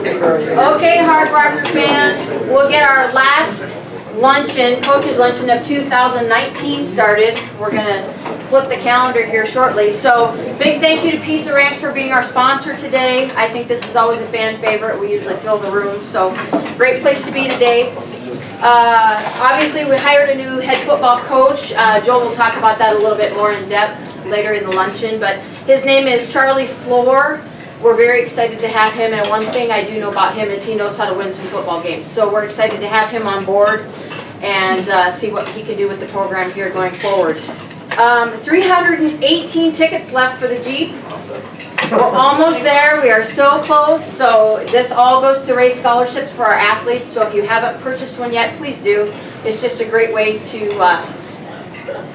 Okay, Hard Rocker fans, we'll get our last luncheon, coaches luncheon of 2019 started. We're going to flip the calendar here shortly. So big thank you to Pizza Ranch for being our sponsor today. I think this is always a fan favorite. We usually fill the room, so great place to be today. Obviously we hired a new head football coach. Joel will talk about that a little bit more in depth later in the luncheon, but his name is Charlie Floor. We're very excited to have him, and one thing I do know about him is he knows how to win some football games. So we're excited to have him on board and see what he can do with the program here going forward. 318 tickets left for the Jeep. We're almost there. We are so close. So this all goes to raise scholarships for our athletes. So if you haven't purchased one yet, please do. It's just a great way to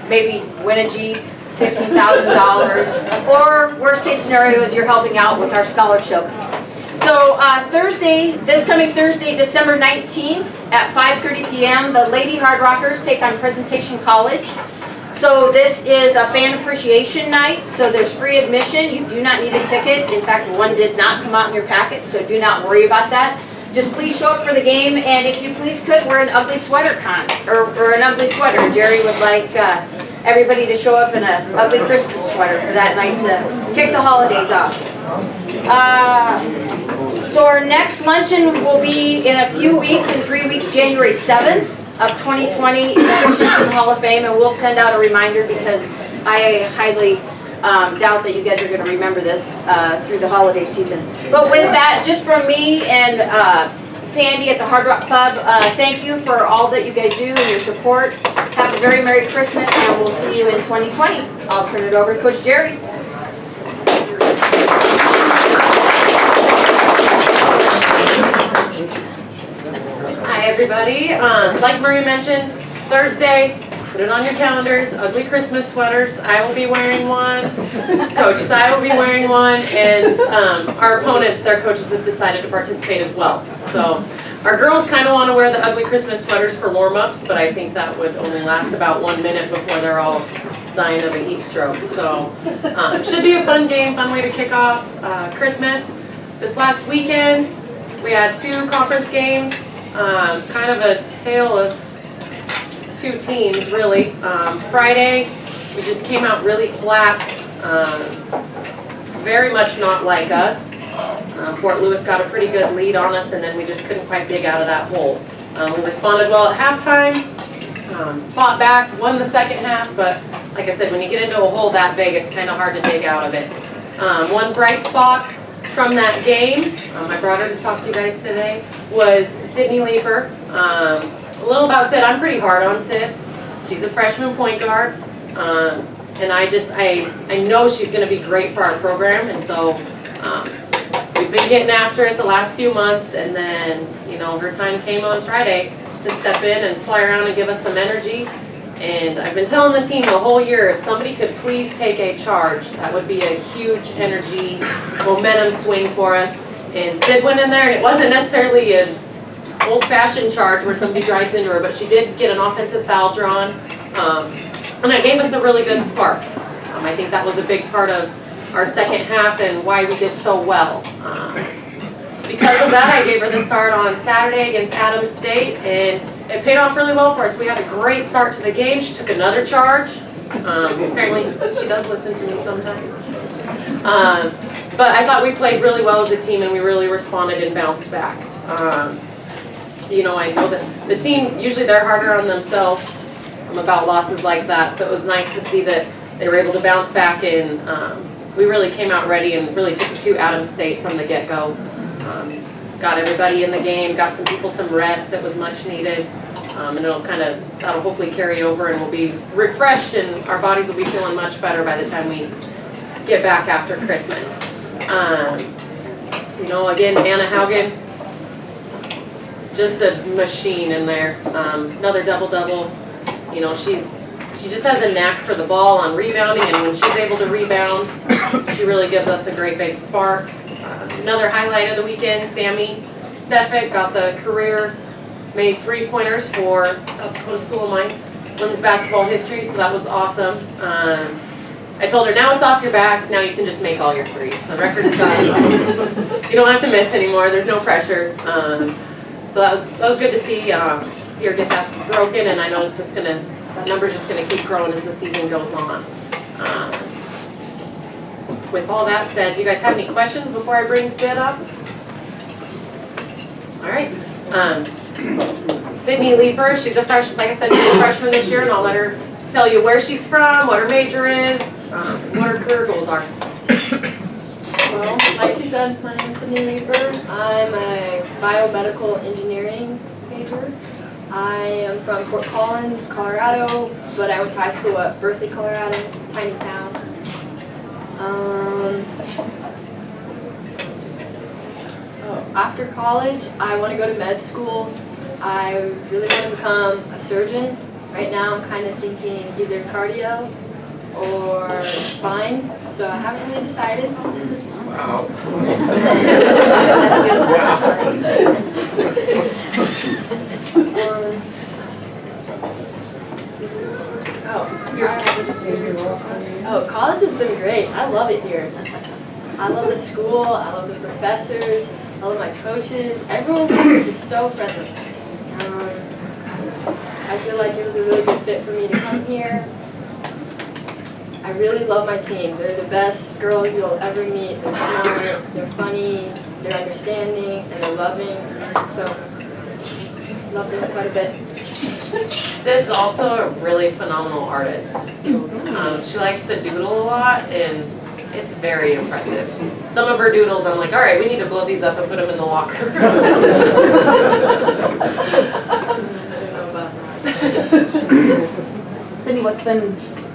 maybe win a Jeep. $15,000, or worst case scenario is you're helping out with our scholarship. So Thursday, this coming Thursday, December 19th at 5:30 p.m., the Lady Hard Rockers take on Presentation College. So this is a fan appreciation night, so there's free admission. You do not need a ticket. In fact, one did not come out in your packet, so do not worry about that. Just please show up for the game, and if you please could, wear an ugly sweater or an ugly sweater. Jeri would like everybody to show up in an ugly Christmas sweater for that night to kick the holidays off. So our next luncheon will be in a few weeks, in 3 weeks, January 7th of 2020 in the Christensen Hall of Fame, and we'll send out a reminder because I highly doubt that you guys are going to remember this through the holiday season. But with that, just from me and Sandy at the Hard Rock Club, thank you for all that you guys do and your support. Have a very Merry Christmas, and we'll see you in 2020. I'll turn it over to Coach Jeri. Hi everybody. Like Marie mentioned, Thursday, put it on your calendars, ugly Christmas sweaters. I will be wearing one. Coach Cy will be wearing one, and our opponents, their coaches have decided to participate as well. So our girls kind of want to wear the ugly Christmas sweaters for warm-ups, but I think that would only last about 1 minute before they're all dying of a heat stroke. So should be a fun game, fun way to kick off Christmas. This last weekend, we had 2 conference games, kind of a tale of 2 teams, really. Friday, we just came out really flat, very much not like us. Fort Lewis got a pretty good lead on us, and then we just couldn't quite dig out of that hole. We responded well at halftime, fought back, won the second half, but like I said, when you get into a hole that big, it's kind of hard to dig out of it. One bright spot from that game, I brought her to talk to you guys today, was Sydney Leeper. A little about Sid. I'm pretty hard on Sid. She's a freshman point guard, and I know she's going to be great for our program, and so we've been getting after it the last few months, and then her time came on Friday to step in and fly around and give us some energy. And I've been telling the team the whole year, if somebody could please take a charge, that would be a huge energy, momentum swing for us. And Sid went in there, and it wasn't necessarily an old-fashioned charge where somebody drives into her, but she did get an offensive foul drawn, and that gave us a really good spark. I think that was a big part of our second half and why we did so well. Because of that, I gave her the start on Saturday against Adams State, and it paid off really well for us. We had a great start to the game. She took another charge. Apparently, she does listen to me sometimes. But I thought we played really well as a team, and we really responded and bounced back. I know that the team, usually they're harder on themselves about losses like that, so it was nice to see that they were able to bounce back, and we really came out ready and really took it to Adams State from the get-go. Got everybody in the game, got some people some rest that was much needed, and that'll hopefully carry over, and we'll be refreshed, and our bodies will be feeling much better by the time we get back after Christmas. Again, Anna Haugen, just a machine in there. Another double-double. She just has a knack for the ball on rebounding, and when she's able to rebound, she really gives us a great big spark. Another highlight of the weekend, Sammy Stefik got the career, made 3-pointers for South Dakota School of Mines women's basketball history, so that was awesome. I told her, now it's off your back, now you can just make all your threes. The record's done. You don't have to miss anymore, there's no pressure. So that was good to see her get that broken, and I know it's just that number's just gonna keep growing as the season goes on. With all that said, do you guys have any questions before I bring Sid up? All right. Sydney Leeper, she's a freshman, like I said, she's a freshman this year, and I'll let her tell you where she's from, what her major is, what her career goals are. Well, like she said, my name is Sydney Leeper. I'm a biomedical engineering major. I am from Fort Collins, Colorado, but I went to high school at Berkeley, Colorado, tiny town. After college, I want to go to med school. I really want to become a surgeon. Right now, I'm kind of thinking either cardio or spine, so I haven't really decided. Wow. College has been great. I love it here. I love the school. I love the professors. I love my coaches. Everyone here is just so friendly. I feel like it was a really good fit for me to come here. I really love my team. They're the best girls you'll ever meet. They're smart, they're funny, they're understanding, and they're loving. So, love them quite a bit. Sid's also a really phenomenal artist. She likes to doodle a lot, and it's very impressive. Some of her doodles, I'm like, all right, we need to blow these up and put them in the locker. Sydney, what's been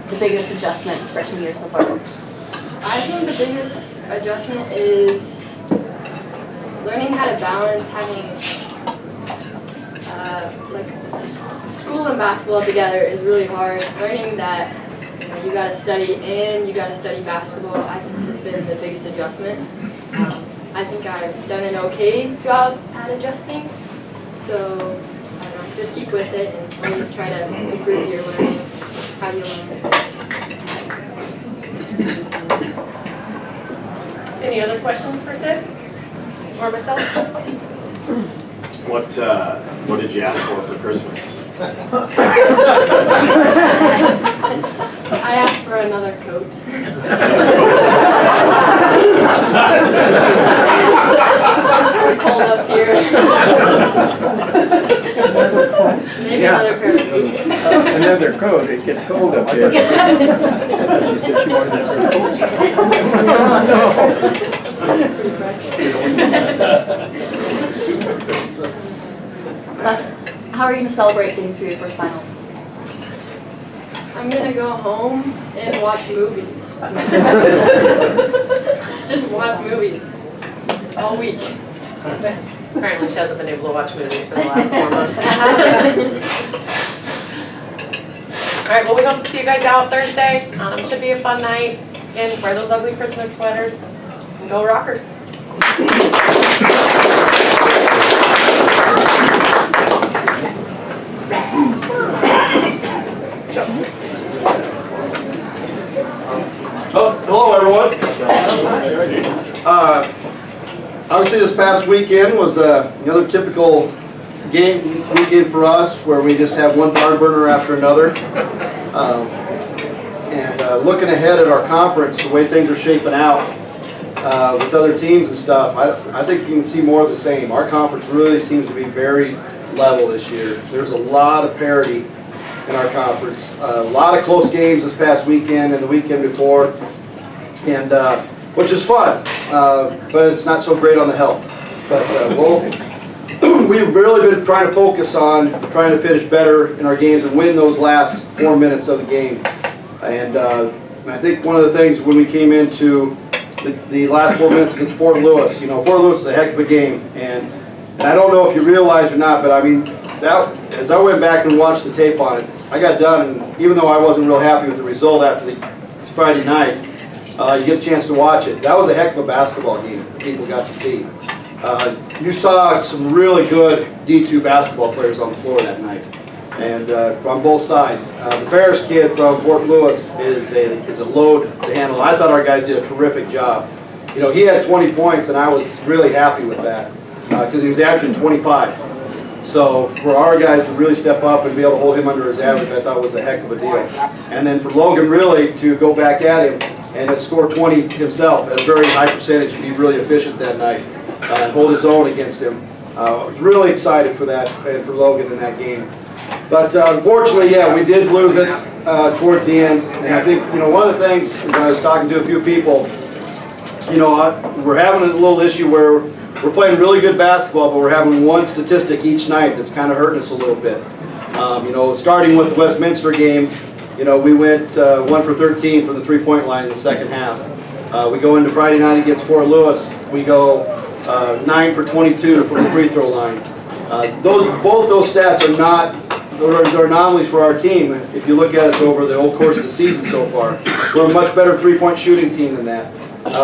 the biggest adjustment freshman year so far? I think the biggest adjustment is learning how to balance having school and basketball together is really hard. Learning that you got to study and you got to study basketball, I think has been the biggest adjustment. I think I've done an okay job at adjusting, so I don't know, just keep with it and always try to improve your learning, how you learn. Any other questions for Sid or myself? What did you ask for Christmas? I asked for another coat. It's kind of cold up here. Maybe another pair of boots. Another coat, it gets cold up here. She said she wanted another coat. How are you going to celebrate getting through your first finals? I'm gonna go home and watch movies. Just watch movies all week. Apparently she hasn't been able to watch movies for the last 4 months. All right, well, we hope to see you guys out Thursday. Should be a fun night. Again, wear those ugly Christmas sweaters. And go Rockers. Oh, hello everyone. Obviously this past weekend was another typical game weekend for us where we just have one barn burner after another. Looking ahead at our conference, the way things are shaping out with other teams and stuff, I think you can see more of the same. Our conference really seems to be very level this year. There's a lot of parity in our conference. A lot of close games this past weekend and the weekend before, and which is fun, but it's not so great on the health. But we've really been trying to focus on trying to finish better in our games and win those last 4 minutes of the game. And I think one of the things when we came into the last 4 minutes against Fort Lewis, Fort Lewis is a heck of a game, and I don't know if you realize or not, but I mean, as I went back and watched the tape on it, I got done, and even though I wasn't real happy with the result after the Friday night, you get a chance to watch it. That was a heck of a basketball game that people got to see. You saw some really good D2 basketball players on the floor that night. and on both sides. The Ferris kid from Fort Lewis is a load to handle. I thought our guys did a terrific job. You know, he had 20 points, and I was really happy with that because he was averaging 25. So for our guys to really step up and be able to hold him under his average, I thought was a heck of a deal. And then for Logan really to go back at him and to score 20 himself at a very high percentage, be really efficient that night and hold his own against him. I was really excited for that and for Logan in that game. But unfortunately, yeah, we did lose it towards the end. And I think, you know, one of the things, as I was talking to a few people, you know, we're having a little issue where we're playing really good basketball, but we're having one statistic each night that's kind of hurting us a little bit. You know, starting with the Westminster game, you know, we went 1 for 13 from the three-point line in the second half. We go into Friday night against Fort Lewis, we go 9 for 22 from the free throw line. Both those stats are not, they're anomalies for our team. If you look at us over the whole course of the season so far, we're a much better three-point shooting team than that.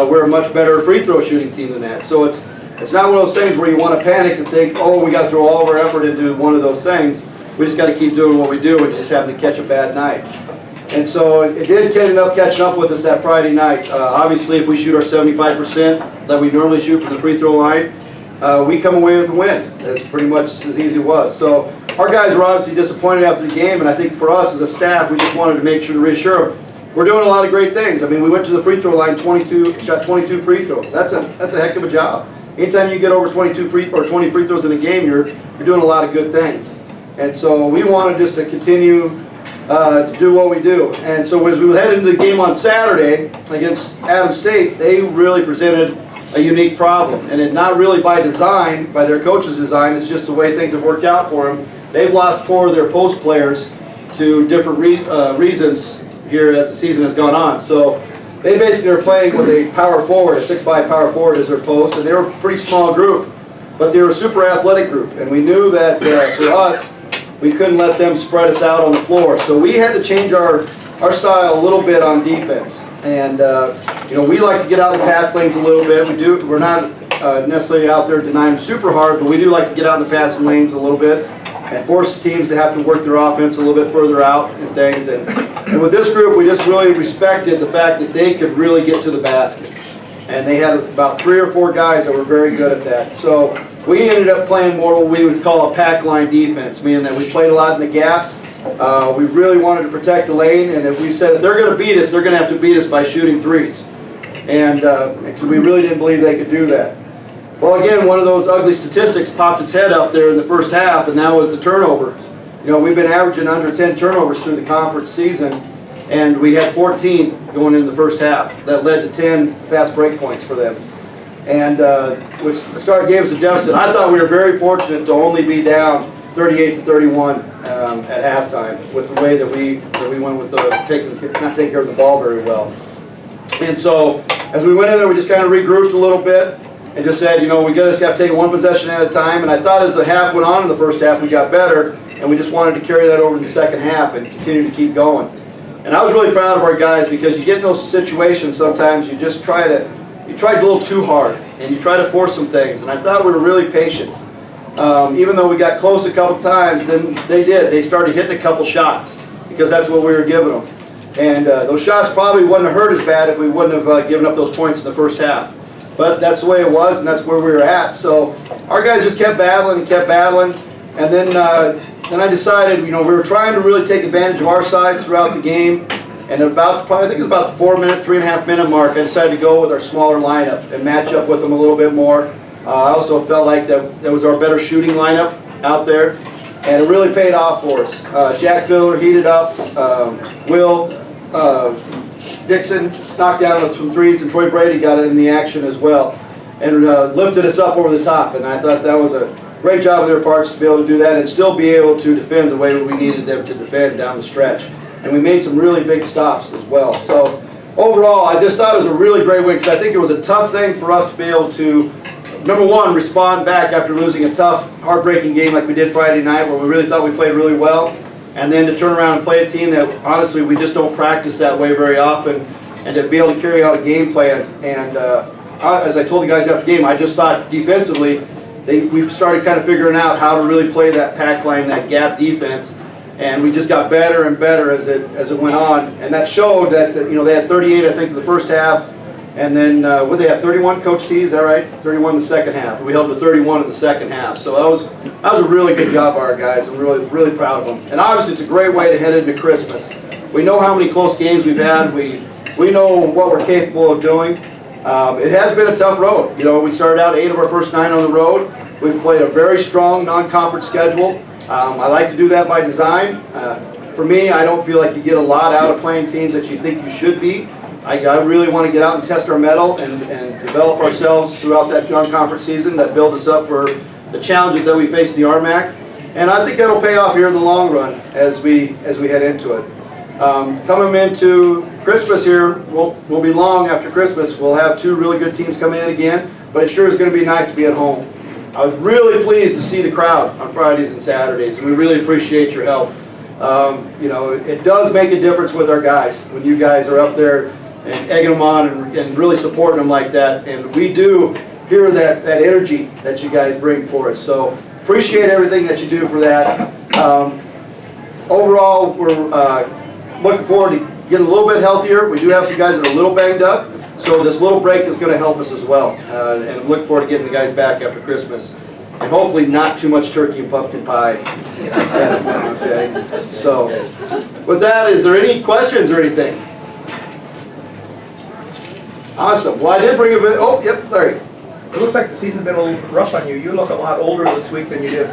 We're a much better free throw shooting team than that. So it's not one of those things where you want to panic and think, oh, we got to throw all of our effort into one of those things. We just got to keep doing what we do and just having to catch a bad night. And so it did end up catching up with us that Friday night. Obviously, if we shoot our 75% that we normally shoot from the free throw line, we come away with a win. That's pretty much as easy as it was. So our guys were obviously disappointed after the game, and I think for us as a staff, we just wanted to make sure to reassure them. We're doing a lot of great things. I mean, we went to the free throw line, shot 22 free throws. That's a heck of a job. Anytime you get over 20 free throws in a game, you're doing a lot of good things. And so we wanted just to continue to do what we do. And so as we head into the game on Saturday against Adams State, they really presented a unique problem. And it's not really by design, by their coach's design, it's just the way things have worked out for them. They've lost 4 of their post players to different reasons here as the season has gone on. So they basically are playing with a power forward, a 6'5" power forward as their post, and they were a pretty small group, but they were a super athletic group. And we knew that for us, we couldn't let them spread us out on the floor. So we had to change our style a little bit on defense. And you know, we like to get out in the pass lanes a little bit. We're not necessarily out there denying super hard, but we do like to get out in the passing lanes a little bit and force teams to have to work their offense a little bit further out and things. And with this group, we just really respected the fact that they could really get to the basket. And they had about 3 or 4 guys that were very good at that. So we ended up playing more what we would call a pack line defense, meaning that we played a lot in the gaps. We really wanted to protect the lane, and if we said if they're going to beat us, they're going to have to beat us by shooting threes. And we really didn't believe they could do that. Well, again, one of those ugly statistics popped its head up there in the first half, and that was the turnovers. You know, we've been averaging under 10 turnovers through the conference season, and we had 14 going into the first half. That led to 10 fast break points for them, and which gave us a deficit. I thought we were very fortunate to only be down 38-31 at halftime with the way that we went with not taking care of the ball very well. And so as we went in there, we just kind of regrouped a little bit and just said, you know, we just have to take one possession at a time. And I thought as the half went on in the first half, we got better, and we just wanted to carry that over to the second half and continue to keep going. And I was really proud of our guys because you get in those situations sometimes you just tried a little too hard and you try to force some things. And I thought we were really patient. Even though we got close a couple times, then they started hitting a couple shots because that's what we were giving them. And those shots probably wouldn't have hurt as bad if we wouldn't have given up those points in the first half. But that's the way it was, and that's where we were at. So our guys just kept battling and kept battling. And then I decided, you know, we were trying to really take advantage of our size throughout the game. And I think it was about the 3.5 minute mark, I decided to go with our smaller lineup and match up with them a little bit more. I also felt like that was our better shooting lineup out there, and it really paid off for us. Jack Filler heated up, Will Dixon knocked down some threes, and Troy Brady got in the action as well, and lifted us up over the top. And I thought that was a great job of their parts to be able to do that and still be able to defend the way we needed them to defend down the stretch. And we made some really big stops as well. So overall, I just thought it was a really great win because I think it was a tough thing for us to be able to, number one, respond back after losing a tough, heartbreaking game like we did Friday night where we really thought we played really well, and then to turn around and play a team that honestly we just don't practice that way very often, and to be able to carry out a game plan. And as I told the guys after the game, I just thought defensively we started kind of figuring out how to really play that pack line, that gap defense, And we just got better and better as it went on. And that showed that, they had 38, I think, in the first half. And then, what they have, 31 Coach T, is that right? 31 in the second half. We held to 31 in the second half. So that was a really good job by our guys. I'm really, really proud of them. And obviously, it's a great way to head into Christmas. We know how many close games we've had. We know what we're capable of doing. It has been a tough road. We started out 8 of our first 9 on the road. We've played a very strong non-conference schedule. I like to do that by design. For me, I don't feel like you get a lot out of playing teams that you think you should be. I really want to get out and test our mettle and develop ourselves throughout that non-conference season that builds us up for the challenges that we face in the RMAC. And I think that'll pay off here in the long run as we head into it. Coming into Christmas here, won't be long after Christmas. We'll have 2 really good teams coming in again, but it sure is going to be nice to be at home. I was really pleased to see the crowd on Fridays and Saturdays, and we really appreciate your help. It does make a difference with our guys when you guys are up there and egging them on and really supporting them like that. And we do hear that energy that you guys bring for us. So appreciate everything that you do for that. Overall, we're looking forward to getting a little bit healthier. We do have some guys that are a little banged up. So this little break is going to help us as well. And I'm looking forward to getting the guys back after Christmas. And hopefully not too much turkey and pumpkin pie. Okay. So with that, is there any questions or anything? Awesome. Well, I did bring a bit. Oh, yep, Larry. It looks like the season's been a little rough on you. You look a lot older this week than you did.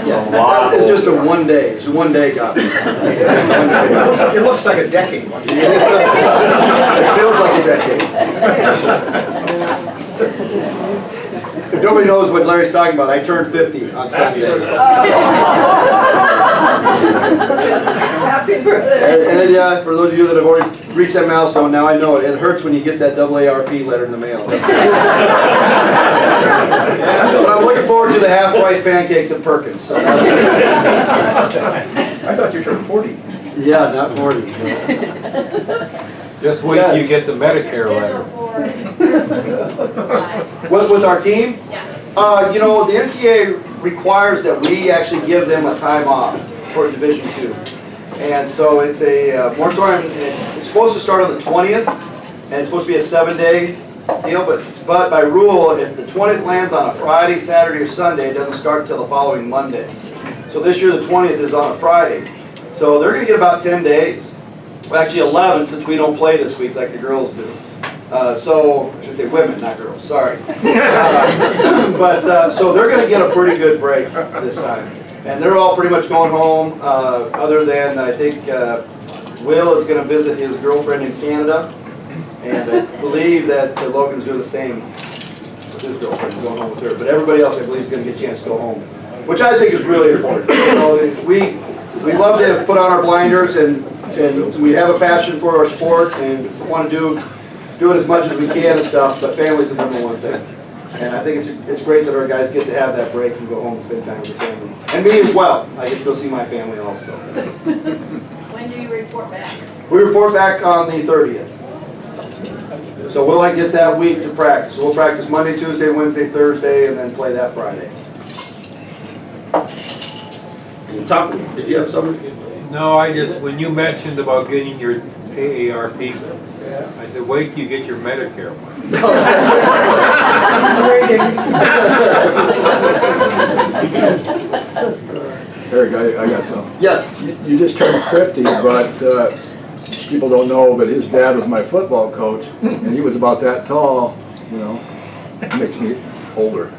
Yeah, it's just a one day. It's a one day job. It looks like a decade. It feels like a decade. If nobody knows what Larry's talking about, I turned 50 on Sunday. Happy birthday. And then, for those of you that have already reached that milestone, now I know it. It hurts when you get that AARP letter in the mail. But I'm looking forward to the half-price pancakes at Perkins. So I thought you turned 40. yeah, not 40. Just wait till you get the Medicare letter. With our team? The NCAA requires that we actually give them a time off for Division II. And so it's a moratorium. It's supposed to start on the 20th, and it's supposed to be a 7-day deal. But by rule, if the 20th lands on a Friday, Saturday, or Sunday, it doesn't start until the following Monday. So this year, the 20th is on a Friday. So they're going to get about 10 days. Well, actually 11, since we don't play this week like the girls do. So, I should say women, not girls, sorry. So they're going to get a pretty good break this time. And they're all pretty much going home, other than, I think, Will is going to visit his girlfriend in Canada. And I believe that Logan's doing the same with his girlfriend, going home with her. But everybody else, I believe, is going to get a chance to go home, which I think is really important. We love to put on our blinders, and we have a passion for our sport and want to do it as much as we can and stuff, but family's the number one thing. And I think it's great that our guys get to have that break and go home and spend time with the family. And me as well. I get to go see my family also. When do you report back? We report back on the 30th. So we'll get that week to practice. So we'll practice Monday, Tuesday, Wednesday, Thursday, and then play that Friday. Tom, did you have something? No, when you mentioned about getting your AARP, I said, wait till you get your Medicare one. Eric, I got some. Yes. You just turned 50, but people don't know, but his dad was my football coach, and he was about that tall, makes me older.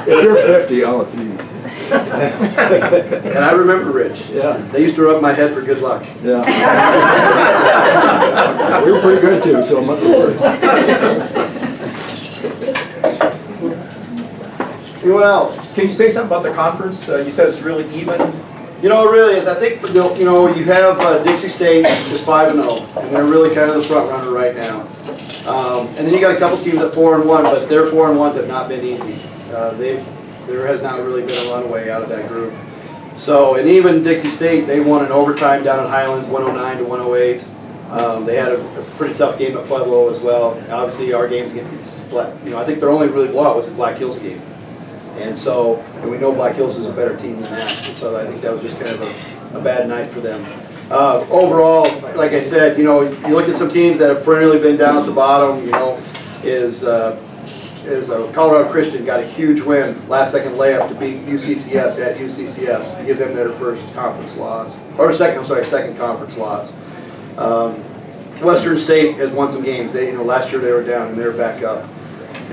If you're 50, I'll tell you. And I remember Rich. Yeah. They used to rub my head for good luck. Yeah. We were pretty good too, so it must have worked. Anyone else? Can you say something about the conference? You said it's really even. It really is. I think, you have Dixie State is 5-0, and they're really kind of the front runner right now. And then you got a couple teams at 4-1, but their 4-1s have not been easy. There has not really been a runaway out of that group. So, and even Dixie State, they won in overtime down at Highlands, 109 to 108. They had a pretty tough game at Pueblo as well. Obviously, our games against Black, I think their only really blowout was the Black Hills game. And we know Black Hills is a better team than that. So I think that was just kind of a bad night for them. Overall, like I said, you look at some teams that have perennially been down at the bottom, is Colorado Christian got a huge win, last second layup to beat UCCS at UCCS to give them their first conference loss, or second conference loss. Western State has won some games. They, last year they were down and they're back up,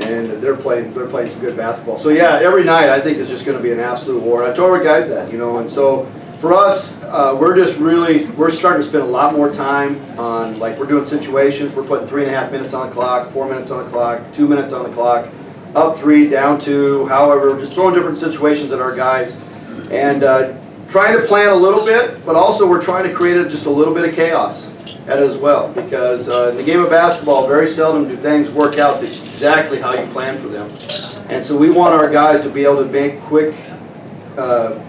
and they're playing some good basketball. So yeah, every night I think is just going to be an absolute war. I told our guys that, and so for us, we're starting to spend a lot more time on, like, we're doing situations. We're putting 3.5 minutes on the clock, 4 minutes on the clock, 2 minutes on the clock, up 3, down 2. However, we're just throwing different situations at our guys, and trying to plan a little bit, but also we're trying to create just a little bit of chaos at it as well, because in the game of basketball, very seldom do things work out exactly how you plan for them. And so we want our guys to be able to make quick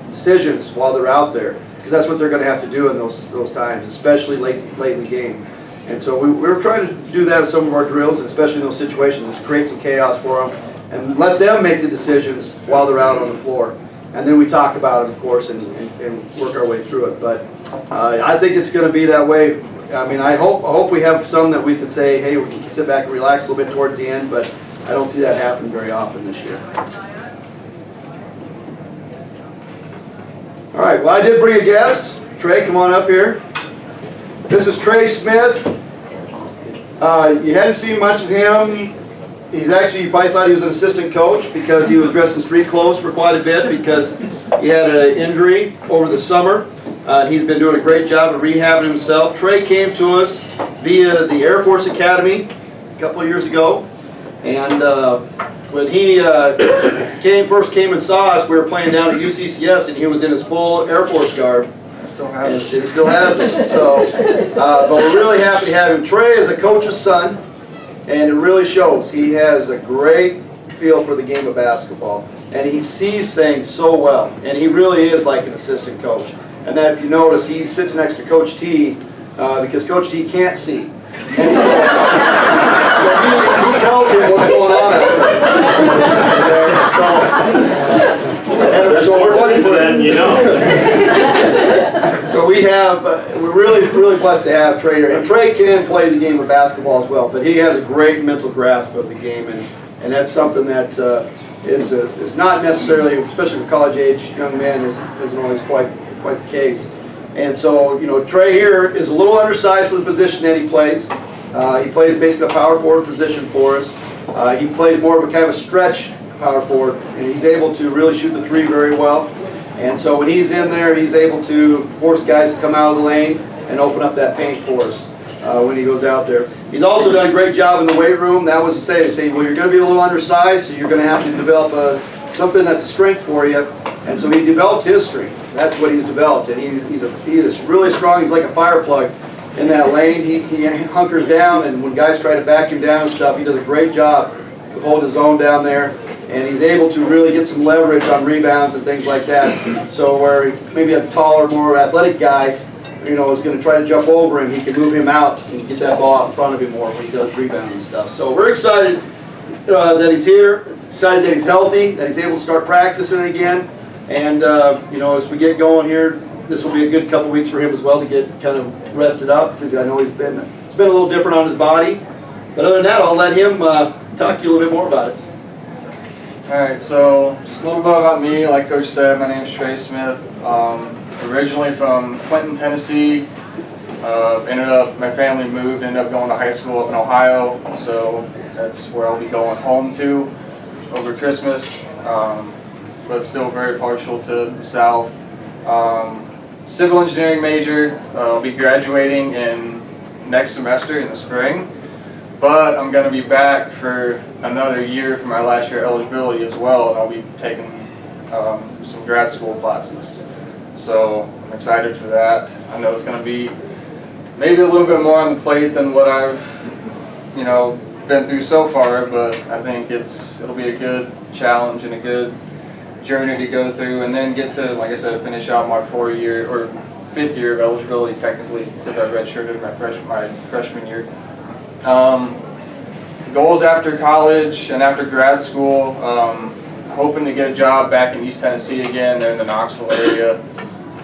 decisions while they're out there, because that's what they're going to have to do in those times, especially late in the game. And so we're trying to do that with some of our drills, and especially in those situations, just create some chaos for them and let them make the decisions while they're out on the floor. And then we talk about it, of course, and work our way through it. But I think it's going to be that way. I mean, I hope we have some that we can say, hey, we can sit back and relax a little bit towards the end, but I don't see that happening very often this year. All right, well, I did bring a guest. Trey, come on up here. This is Trey Smith. You hadn't seen much of him. You probably thought he was an assistant coach because he was dressed in street clothes for quite a bit because he had an injury over the summer. He's been doing a great job of rehabbing himself. Trey came to us via the Air Force Academy a couple of years ago. And when he first came and saw us, we were playing down at UCCS, and he was in his full Air Force garb. He still has it. He still has it. So, but we're really happy to have him. Trey is a coach's son, and it really shows. He has a great feel for the game of basketball, and he sees things so well, and he really is like an assistant coach. And then if you notice, he sits next to Coach T because Coach T can't see. And so he tells him what's going on out there. So we're looking for that, So we're really blessed to have Trey here. And Trey can play the game of basketball as well, but he has a great mental grasp of the game, and that's something that is not necessarily, especially for college-age young men, isn't always quite the case. And so, Trey here is a little undersized for the position that he plays. He plays basically a power forward position for us. He plays more of a kind of a stretch power forward, and he's able to really shoot the three very well. And so when he's in there, he's able to force guys to come out of the lane and open up that paint for us when he goes out there. He's also done a great job in the weight room. That was to say, well, you're going to be a little undersized, so you're going to have to develop something that's a strength for you. And so he developed his strength. That's what he's developed, and he is really strong. He's like a fire plug in that lane. He hunkers down, and when guys try to back him down and stuff, he does a great job of holding his own down there. And he's able to really get some leverage on rebounds and things like that. So where maybe a taller, more athletic guy, is going to try to jump over him, he can move him out and get that ball out in front of him more when he does rebound and stuff. So we're excited that he's here, excited that he's healthy, that he's able to start practicing again. And, as we get going here, this will be a good couple weeks for him as well to get kind of rested up, because I know it's been a little different on his body. But other than that, I'll let him talk to you a little bit more about it. Alright, so just a little bit about me. Like Coach said, my name is Trey Smith. Originally from Clinton, Tennessee. My family ended up going to high school up in Ohio, so that's where I'll be going home to over Christmas. But still very partial to the South. Civil engineering major. I'll be graduating in next semester in the spring. But I'm going to be back for another year for my last year eligibility as well, and I'll be taking some grad school classes. So I'm excited for that. I know it's going to be maybe a little bit more on the plate than what I've, been through so far, but I think it'll be a good challenge and a good journey to go through, and then get to, like I said, finish out my 4-year or 5th year of eligibility technically because I redshirted my freshman year. Goals after college and after grad school, hoping to get a job back in East Tennessee again, in the Knoxville area.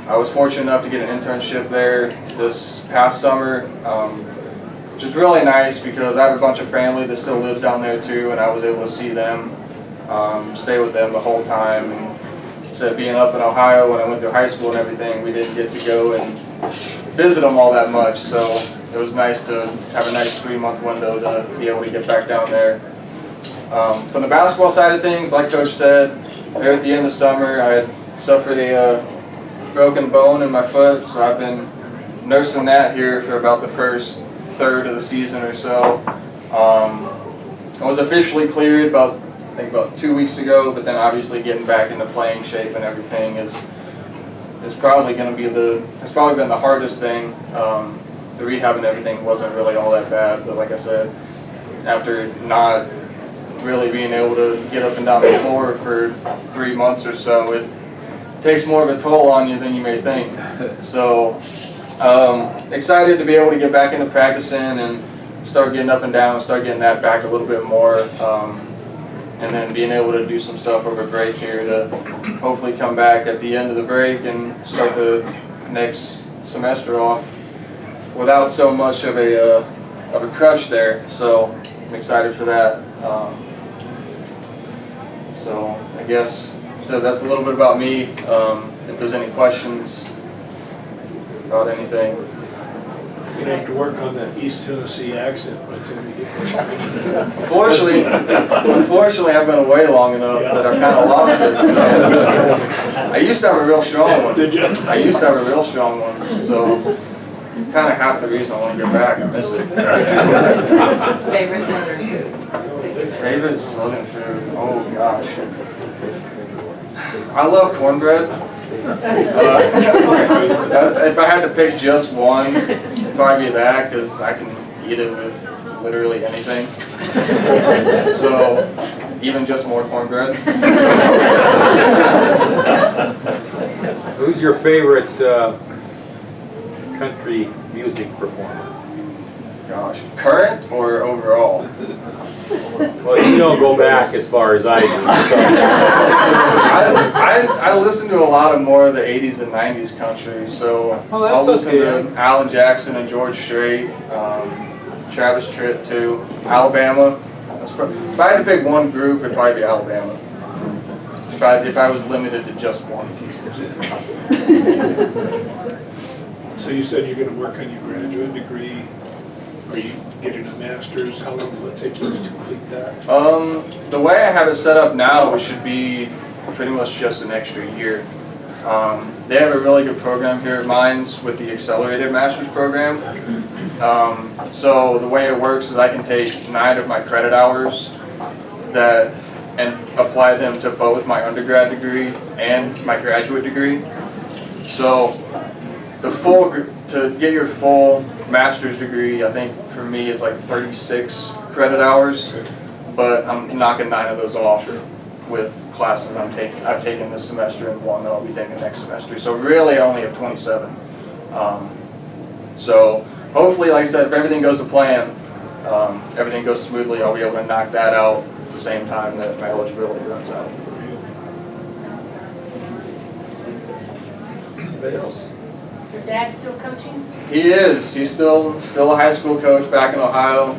I was fortunate enough to get an internship there this past summer, which is really nice because I have a bunch of family that still lives down there too, and I was able to see them, stay with them the whole time. And instead of being up in Ohio when I went through high school and everything, we didn't get to go and visit them all that much, so it was nice to have a nice 3-month window to be able to get back down there. From the basketball side of things, like Coach said, there at the end of summer, I had suffered a broken bone in my foot, so I've been nursing that here for about the first third of the season or so. I was officially cleared I think about 2 weeks ago, but then obviously getting back into playing shape and everything is probably going to be it's probably been the hardest thing. The rehab and everything wasn't really all that bad, but like I said, after not really being able to get up and down the floor for 3 months or so, it takes more of a toll on you than you may think. So excited to be able to get back into practicing and start getting up and down, start getting that back a little bit more, and then being able to do some stuff over break here to hopefully come back at the end of the break and start the next semester off without so much of a crutch there. So I'm excited for that. So I guess that's a little bit about me. If there's any questions about anything. You're gonna have to work on that East Tennessee accent by the time you get there. Unfortunately, I've been away long enough that I've kind of lost it. So I used to have a real strong one. Did you? I used to have a real strong one. So kind of half the reason I want to get back. I miss it. Favorite Southern food? Favorite Southern food? Oh gosh. I love cornbread. If I had to pick just one, it'd probably be that, because I can eat it with literally anything. So, even just more cornbread. Who's your favorite country music performer? Gosh, current or overall? Well, you don't go back as far as I do. So. I listen to a lot of more of the 80s and 90s country, so Oh, I'll listen okay. to Alan Jackson and George Strait, Travis Tritt too, Alabama. If I had to pick one group, it'd probably be Alabama. If I was limited to just one. So you said you're gonna work on your graduate degree. Are you getting a master's? How long will it take you to complete that? The way I have it set up now, it should be pretty much just an extra year. They have a really good program here at Mines with the accelerated master's program. So the way it works is I can take 9 of my credit hours and apply them to both my undergrad degree and my graduate degree. So to get your full master's degree, I think for me it's like 36 credit hours, but I'm knocking 9 of those off with classes I've taken this semester and one that I'll be taking next semester. So really I only have 27. So hopefully, like I said, if everything goes to plan, everything goes smoothly, I'll be able to knock that out at the same time that my eligibility runs out. Anybody else? Your dad still coaching? He is. He's still a high school coach back in Ohio.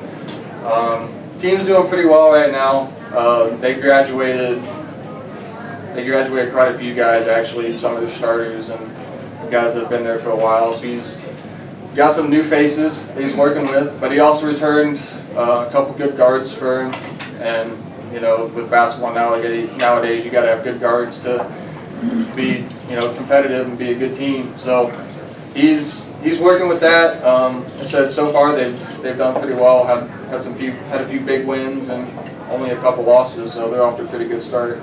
Team's doing pretty well right now. They graduated quite a few guys actually, some of their starters and guys that have been there for a while. So he's got some new faces that he's working with, but he also returned a couple good guards for him. And you know, with basketball nowadays you got to have good guards to be competitive and be a good team. So he's working with that. I said so far they've done pretty well. Had a few big wins and only a couple losses, so they're off to a pretty good start.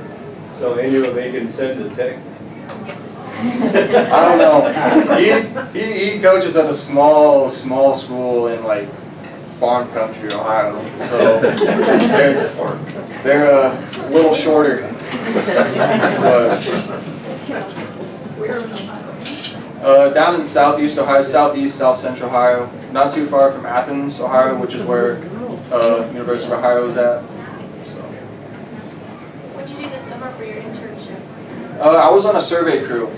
So anyway, they can send a text. I don't know. He coaches at a small school in like farm country, Ohio. So they're a little shorter. But Down in southeast Ohio, south central Ohio, not too far from Athens, Ohio, which is where University of Ohio is at. So. What did you do this summer for your internship? I was on a survey crew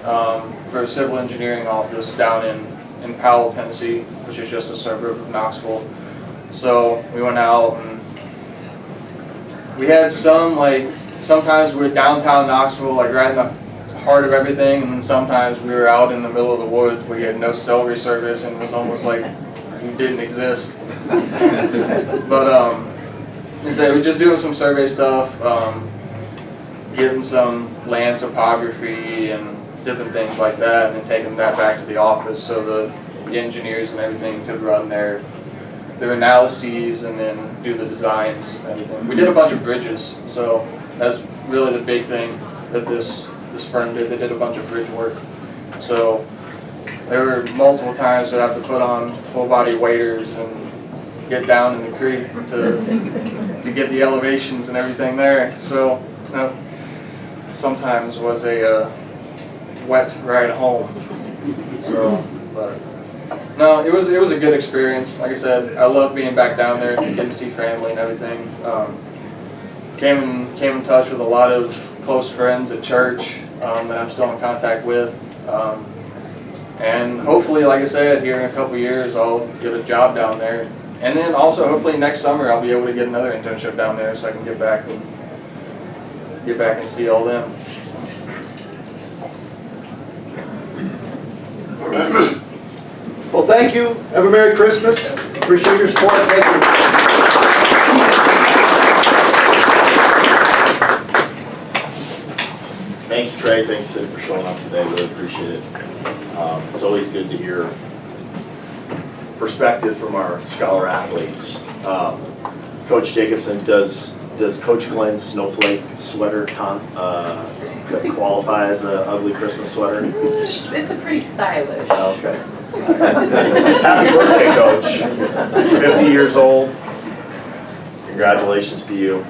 for a civil engineering office down in Powell, Tennessee, which is just a suburb of Knoxville. So we went out and we had sometimes we were downtown Knoxville, like right in the heart of everything, and then sometimes we were out in the middle of the woods where you had no cell service and it was almost like we didn't exist. But we're just doing some survey stuff, getting some land topography and different things like that, and then taking that back to the office so the engineers and everything could run their analyses and then do the designs and everything. We did a bunch of bridges, so that's really the big thing that this firm did. They did a bunch of bridge work. So there were multiple times that I have to put on full body waders and get down in the creek to get the elevations and everything there. So sometimes was a wet ride home. So, but no, it was a good experience. Like I said, I love being back down there, getting to see family and everything. Came in touch with a lot of close friends at church that I'm still in contact with. And hopefully, like I said, here in a couple years, I'll get a job down there. And then also, hopefully next summer, I'll be able to get another internship down there so I can get back and see all them. Well, thank you. Have a Merry Christmas. Appreciate your support. Thank you. Thanks, Trey. Thanks, Sid, for showing up today. Really appreciate it. It's always good to hear perspective from our scholar athletes. Coach Jacobson, does Coach Glenn's snowflake sweater qualify as an ugly Christmas sweater? It's a pretty stylish. Okay. Happy birthday, Coach. 50 years old. Congratulations to you.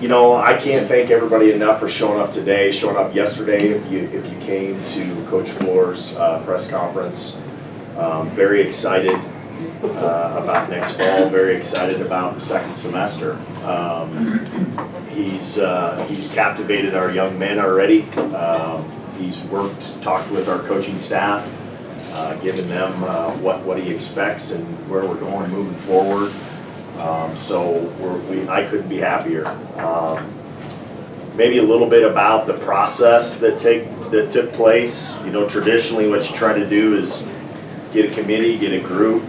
You know, I can't thank everybody enough for showing up today, showing up yesterday if you came to Coach Floor's press conference. Very excited about next fall, very excited about the second semester. He's captivated our young men already. He's talked with our coaching staff, given them what he expects and where we're going moving forward. So I couldn't be happier. Maybe a little bit about the process that took place. You know, traditionally what you try to do is get a committee, get a group.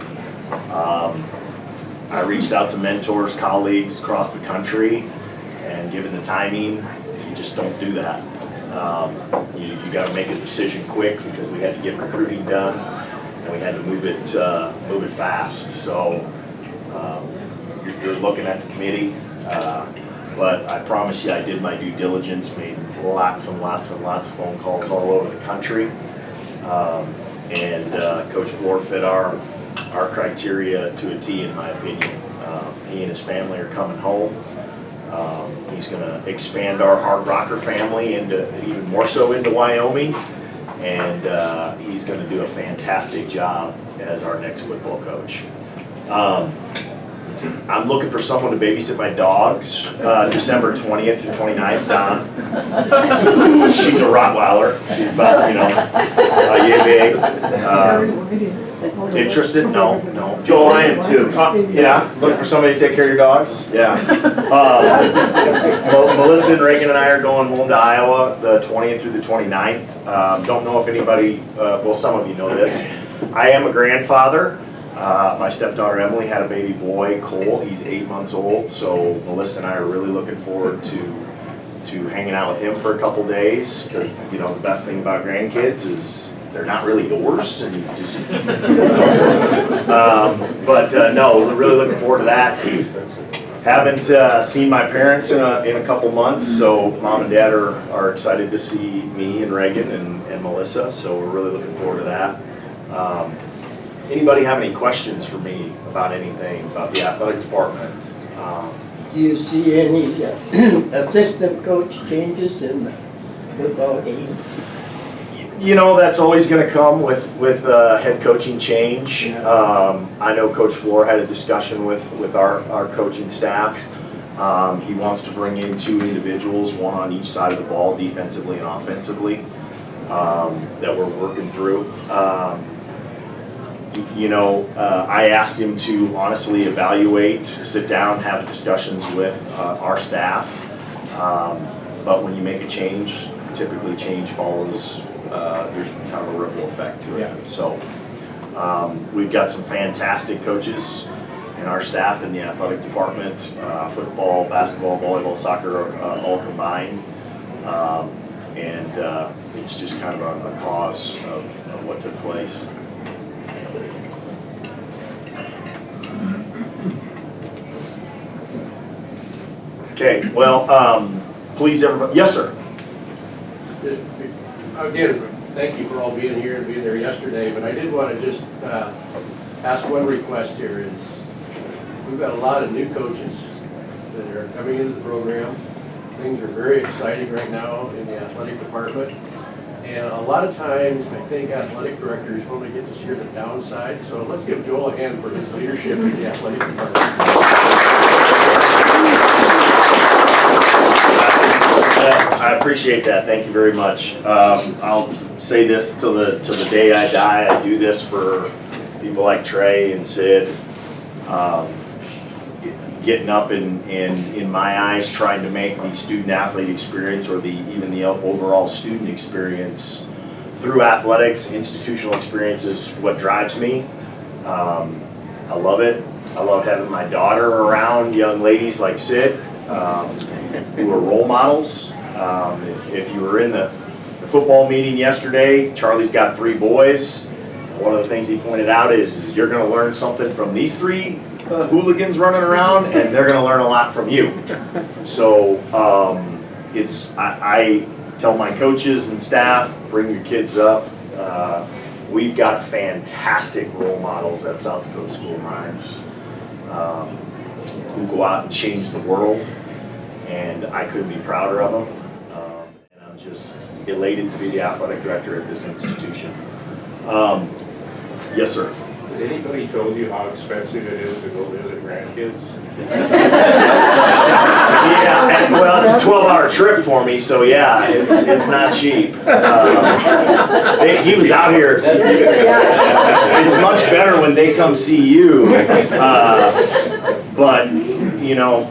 I reached out to mentors, colleagues across the country, and given the timing, you just don't do that. You got to make a decision quick because we had to get recruiting done and we had to move it fast. So you're looking at the committee, but I promise you I did my due diligence, made lots and lots and lots of phone calls all over the country, and Coach Floor fit our criteria to a T, in my opinion. He and his family are coming home. He's going to expand our Hardrocker family even more so into Wyoming, and he's going to do a fantastic job as our next football coach. I'm looking for someone to babysit my dogs December 20th through 29th, Don. She's a Rottweiler. She's about, yay big. Interested? No. Joe, I am too. Yeah, looking for somebody to take care of your dogs? Yeah. Melissa and Reagan and I are going home to Iowa the 20th through the 29th. Don't know if anybody, some of you know this. I am a grandfather. My stepdaughter Emily had a baby boy, Cole. He's 8 months old, so Melissa and I are really looking forward to hanging out with him for a couple days, because the best thing about grandkids is they're not really yours, and you just no, we're really looking forward to that. Haven't seen my parents in a couple months, so Mom and Dad are excited to see me and Reagan and Melissa, so we're really looking forward to that. Anybody have any questions for me about anything about the athletic department? Do you see any assistant coach changes in football game? You know, that's always going to come with head coaching change. I know Coach Floor had a discussion with our coaching staff. He wants to bring in 2 individuals, one on each side of the ball, defensively and offensively, that we're working through. I asked him to honestly evaluate, sit down, have discussions with our staff. But when you make a change, typically change follows, there's kind of a ripple effect to it. Yeah. So we've got some fantastic coaches in our staff in the athletic department, football, basketball, volleyball, soccer, all combined. And it's just kind of a cause of what took place. Okay, well, please everybody, yes sir. Again, thank you for all being here and being there yesterday, but I did want to just ask one request here is, we've got a lot of new coaches that are coming into the program. Things are very exciting right now in the athletic department. And a lot of times, I think athletic directors only get to see the downside. So let's give Joel a hand for his leadership in the athletic department. I appreciate that. Thank you very much. I'll say this till the day I die. I do this for people like Trey and Sid. Getting up and in my eyes, trying to make the student athlete experience or even the overall student experience through athletics, institutional experience is what drives me. I love it. I love having my daughter around young ladies like Sid, who are role models. If you were in the football meeting yesterday, Charlie's got 3 boys. One of the things he pointed out is you're going to learn something from these 3 hooligans running around, and they're going to learn a lot from you. So I tell my coaches and staff, bring your kids up. We've got fantastic role models at South Dakota School of Mines who go out and change the world, and I couldn't be prouder of them. And I'm just elated to be the athletic director at this institution. Yes, sir. Has anybody told you how expensive it is to go visit grandkids? Yeah, well, it's a 12-hour trip for me, so yeah, it's not cheap. He was out here. It's much better when they come see you. But you know,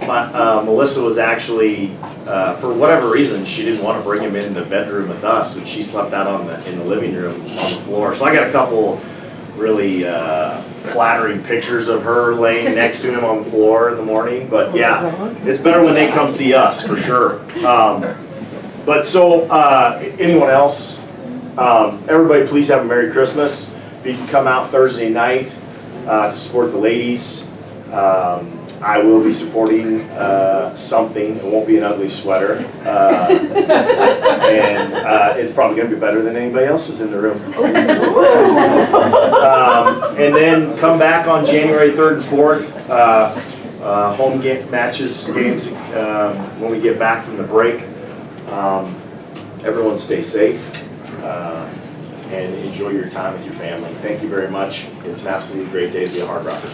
Melissa was actually, for whatever reason, she didn't want to bring him in the bedroom with us, and she slept out in the living room on the floor. So I got a couple really flattering pictures of her laying next to him on the floor in the morning. But yeah, it's better when they come see us, for sure. But so, anyone else? Everybody please have a Merry Christmas. If you can come out Thursday night to support the ladies. I will be supporting something. It won't be an ugly sweater. And it's probably going to be better than anybody else's in the room. And then come back on January 3rd and 4th. Home games when we get back from the break. Everyone stay safe and enjoy your time with your family. Thank you very much. It's an absolutely great day to be a Hardrocker.